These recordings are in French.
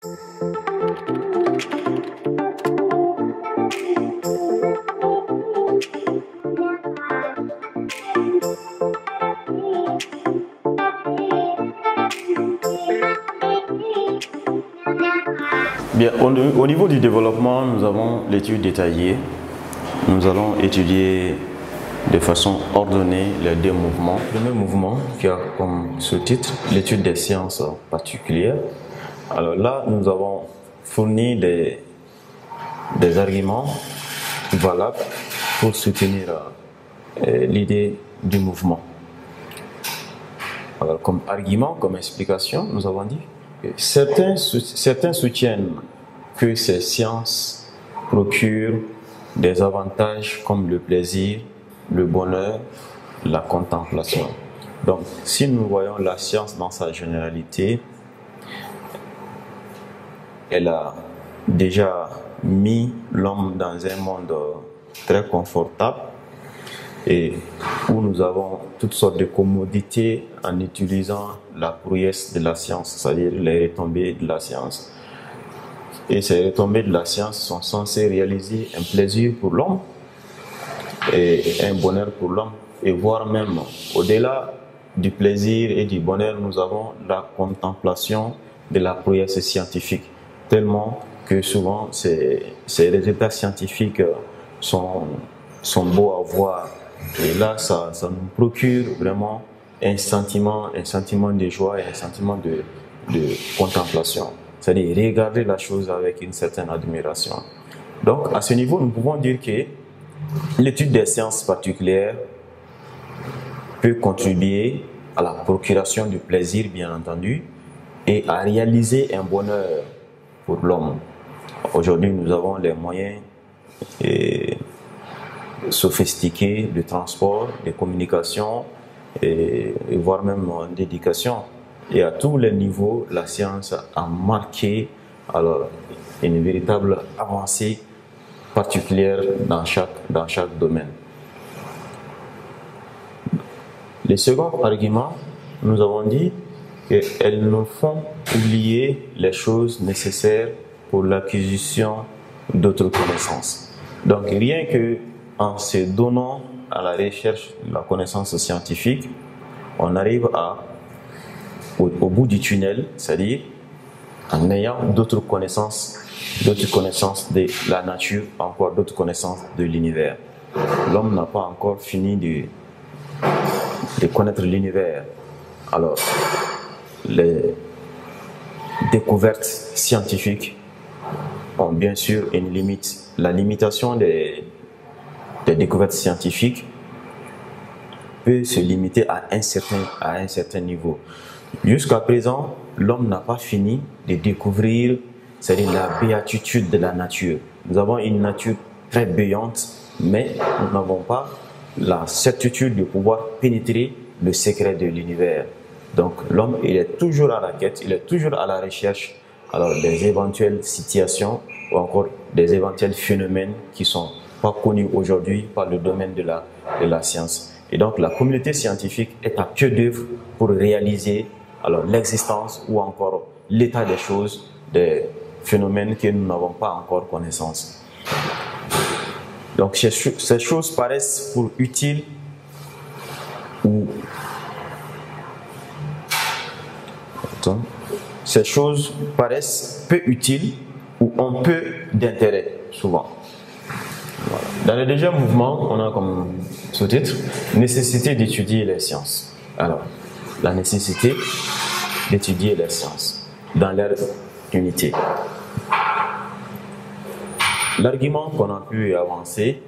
Bien, au niveau du développement, nous avons l'étude détaillée. Nous allons étudier de façon ordonnée les deux mouvements. Le premier mouvement qui a comme sous-titre l'étude des sciences particulières. Alors là, nous avons fourni des arguments valables pour soutenir l'idée du mouvement. Alors, comme argument, comme explication, nous avons dit que certains soutiennent que ces sciences procurent des avantages comme le plaisir, le bonheur, la contemplation. Donc, si nous voyons la science dans sa généralité, elle a déjà mis l'homme dans un monde très confortable et où nous avons toutes sortes de commodités en utilisant la prouesse de la science, c'est-à-dire les retombées de la science. Et ces retombées de la science sont censées réaliser un plaisir pour l'homme et un bonheur pour l'homme. Et voire même au-delà du plaisir et du bonheur, nous avons la contemplation de la prouesse scientifique. Tellement que souvent ces résultats scientifiques sont beaux à voir. Et là, ça nous procure vraiment un sentiment de joie et un sentiment de contemplation. C'est-à-dire regarder la chose avec une certaine admiration. Donc, à ce niveau, nous pouvons dire que l'étude des sciences particulières peut contribuer à la procuration du plaisir, bien entendu, et à réaliser un bonheur pour l'homme. Aujourd'hui, nous avons les moyens sophistiqués de transport, de communication, et voire même d'éducation. Et à tous les niveaux, la science a marqué alors, une véritable avancée particulière dans chaque domaine. Le second argument, nous avons dit qu'elles nous font oublier les choses nécessaires pour l'acquisition d'autres connaissances. Donc rien que en se donnant à la recherche de la connaissance scientifique, on arrive au bout du tunnel, c'est-à-dire en ayant d'autres connaissances de la nature, encore d'autres connaissances de l'univers. L'homme n'a pas encore fini de connaître l'univers. Alors, les découvertes scientifiques ont bien sûr une limite. La limitation des découvertes scientifiques peut se limiter à un certain niveau. Jusqu'à présent, l'homme n'a pas fini de découvrir, c'est-à-dire la béatitude de la nature. Nous avons une nature très béante, mais nous n'avons pas la certitude de pouvoir pénétrer le secret de l'univers. Donc l'homme, il est toujours à la quête, il est toujours à la recherche alors, des éventuelles situations ou encore des éventuels phénomènes qui ne sont pas connus aujourd'hui par le domaine de la science. Et donc la communauté scientifique est à pied d'œuvre pour réaliser alors l'existence ou encore l'état des choses, des phénomènes que nous n'avons pas encore connaissance. Donc ces choses paraissent pour utiles ou ces choses paraissent peu utiles ou ont peu d'intérêt souvent. Voilà. Dans le deuxième mouvement, on a comme sous-titre nécessité d'étudier les sciences. Alors, la nécessité d'étudier les sciences dans leur unité. L'argument qu'on a pu avancer,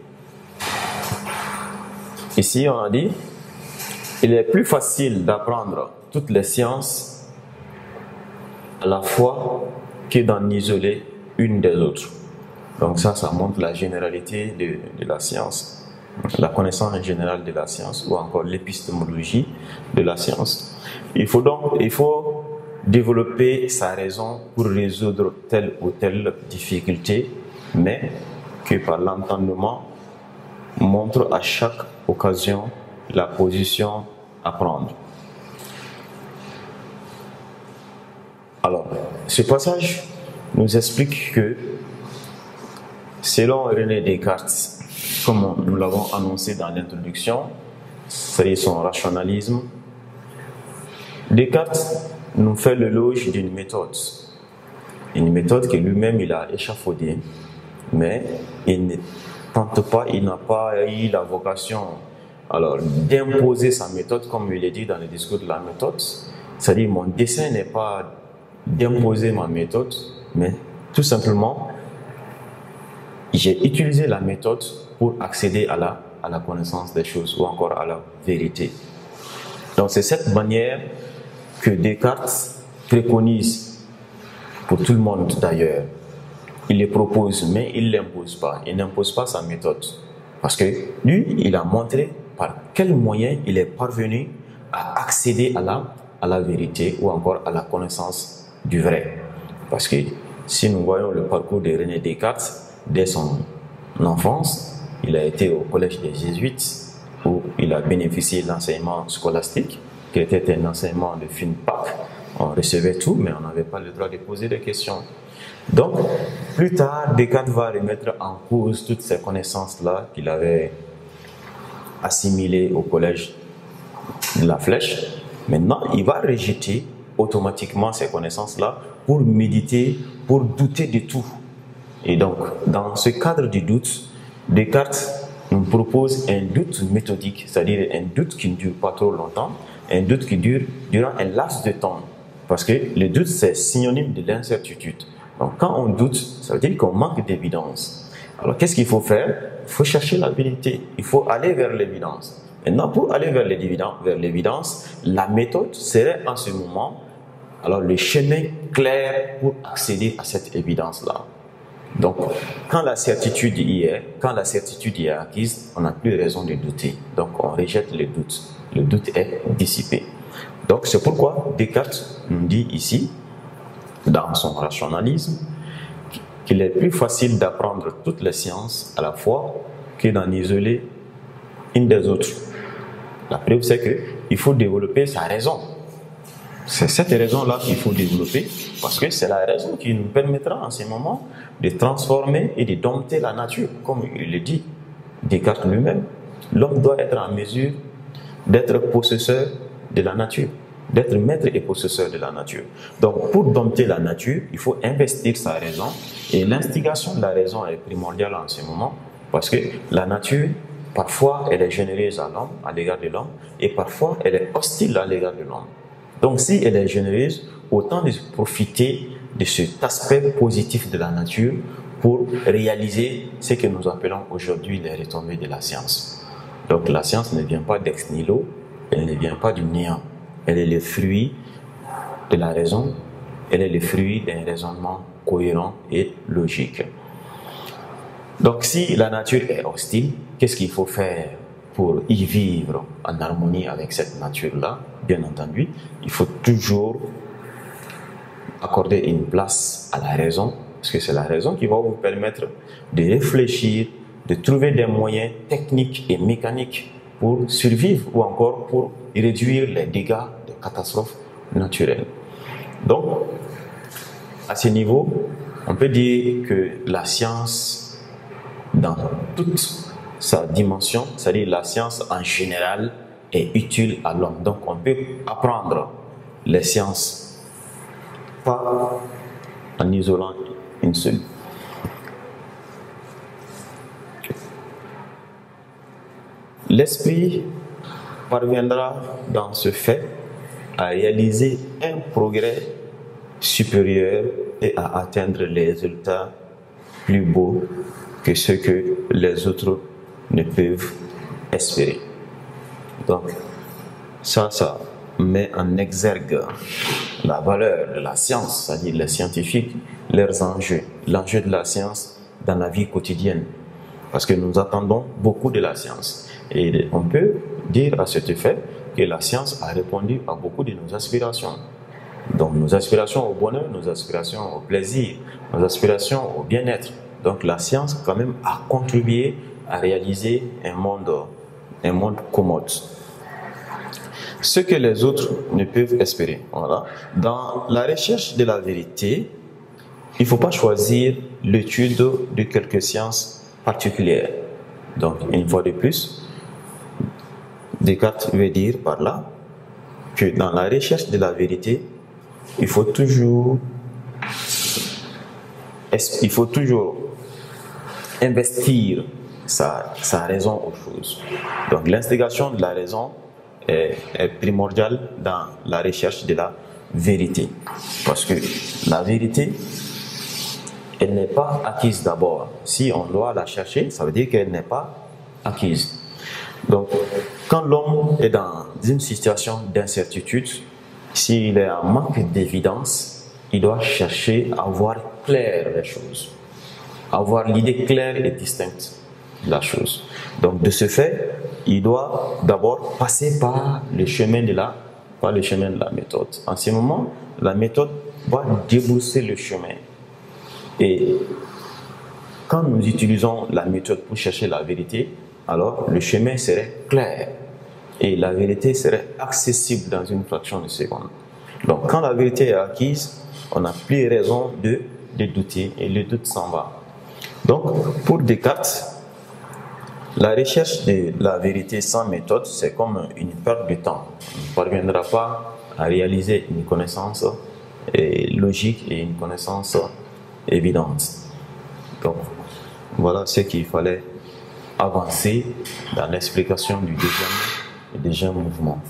ici on a dit, il est plus facile d'apprendre toutes les sciences à la fois que d'en isoler une des autres. Donc ça montre la généralité de la science, la connaissance générale de la science ou encore l'épistémologie de la science. Il faut développer sa raison pour résoudre telle ou telle difficulté, mais que par l'entendement montre à chaque occasion la position à prendre. Alors, ce passage nous explique que, selon René Descartes, comme nous l'avons annoncé dans l'introduction, c'est son rationalisme, Descartes nous fait l'éloge d'une méthode. Une méthode que lui-même il a échafaudée, mais il ne tente pas, il n'a pas eu la vocation alors d'imposer sa méthode, comme il est dit dans le discours de la méthode. C'est-à-dire, mon dessein n'est pas d'imposer ma méthode, mais tout simplement, j'ai utilisé la méthode pour accéder à la connaissance des choses ou encore à la vérité. Donc c'est cette manière que Descartes préconise pour tout le monde d'ailleurs. Il les propose, mais il ne l'impose pas. Il n'impose pas sa méthode. Parce que lui, il a montré par quel moyen il est parvenu à accéder à la vérité ou encore à la connaissance du vrai. Parce que si nous voyons le parcours de René Descartes, dès son enfance, il a été au collège des Jésuites où il a bénéficié de l'enseignement scolastique, qui était un enseignement de fine Pâques. On recevait tout, mais on n'avait pas le droit de poser des questions. Donc, plus tard, Descartes va remettre en cause toutes ces connaissances-là qu'il avait assimilées au collège de la Flèche. Maintenant, il va rejeter automatiquement ces connaissances-là pour méditer, pour douter de tout. Et donc, dans ce cadre du doute, Descartes nous propose un doute méthodique, c'est-à-dire un doute qui ne dure pas trop longtemps, un doute qui dure durant un laps de temps. Parce que le doute, c'est synonyme de l'incertitude. Donc, quand on doute, ça veut dire qu'on manque d'évidence. Alors, qu'est-ce qu'il faut faire? Il faut chercher la vérité. Il faut aller vers l'évidence. Maintenant, pour aller vers l'évidence, la méthode serait en ce moment alors le chemin clair pour accéder à cette évidence-là. Donc, quand la certitude y est acquise, on n'a plus raison de douter. Donc, on rejette le doute. Le doute est dissipé. Donc, c'est pourquoi Descartes nous dit ici, dans son rationalisme, qu'il est plus facile d'apprendre toutes les sciences à la fois que d'en isoler une des autres. La preuve, c'est qu'il faut développer sa raison. C'est cette raison-là qu'il faut développer, parce que c'est la raison qui nous permettra en ce moment de transformer et de dompter la nature. Comme il le dit Descartes lui-même, l'homme doit être en mesure d'être possesseur de la nature, d'être maître et possesseur de la nature. Donc, pour dompter la nature, il faut investir sa raison, et l'instigation de la raison est primordiale en ce moment, parce que la nature, parfois, elle est généreuse à l'égard de l'homme, et parfois, elle est hostile à l'égard de l'homme. Donc, si elle est généreuse, autant de profiter de cet aspect positif de la nature pour réaliser ce que nous appelons aujourd'hui les retombées de la science. Donc, la science ne vient pas d'ex nihilo, elle ne vient pas du néant. Elle est le fruit de la raison, elle est le fruit d'un raisonnement cohérent et logique. Donc, si la nature est hostile, qu'est-ce qu'il faut faire pour y vivre en harmonie avec cette nature-là? Bien entendu, il faut toujours accorder une place à la raison, parce que c'est la raison qui va vous permettre de réfléchir, de trouver des moyens techniques et mécaniques pour survivre ou encore pour réduire les dégâts des catastrophes naturelles. Donc, à ce niveau, on peut dire que la science, dans toute sa dimension, c'est-à-dire la science en général, est utile à l'homme. Donc, on peut apprendre les sciences, pas en isolant une seule. L'esprit parviendra dans ce fait à réaliser un progrès supérieur et à atteindre les résultats plus beaux que ceux que les autres ne peuvent espérer. Donc, ça met en exergue la valeur de la science, c'est-à-dire les scientifiques, leurs enjeux, l'enjeu de la science dans la vie quotidienne. Parce que nous attendons beaucoup de la science. Et on peut dire à cet effet que la science a répondu à beaucoup de nos aspirations. Donc nos aspirations au bonheur, nos aspirations au plaisir, nos aspirations au bien-être. Donc la science quand même a contribué à réaliser un monde commode. Ce que les autres ne peuvent espérer. Voilà. Dans la recherche de la vérité, il ne faut pas choisir l'étude de quelques sciences particulières. Donc, une fois de plus, Descartes veut dire par là que dans la recherche de la vérité, il faut toujours investir sa raison aux choses. Donc l'instigation de la raison est primordiale dans la recherche de la vérité. Parce que la vérité, elle n'est pas acquise d'abord. Si on doit la chercher, ça veut dire qu'elle n'est pas acquise. Donc, quand l'homme est dans une situation d'incertitude, s'il est en manque d'évidence, il doit chercher à voir clair les choses, avoir l'idée claire et distincte de la chose. Donc, de ce fait, il doit d'abord passer par le chemin de la méthode. En ce moment, la méthode va débrousser le chemin. Et quand nous utilisons la méthode pour chercher la vérité, alors le chemin serait clair et la vérité serait accessible dans une fraction de seconde. Donc, quand la vérité est acquise, on n'a plus raison de douter et le doute s'en va. Donc, pour Descartes, la recherche de la vérité sans méthode, c'est comme une perte de temps. On ne parviendra pas à réaliser une connaissance logique et une connaissance évidente. Donc, voilà ce qu'il fallait avancer dans l'explication du deuxième mouvement.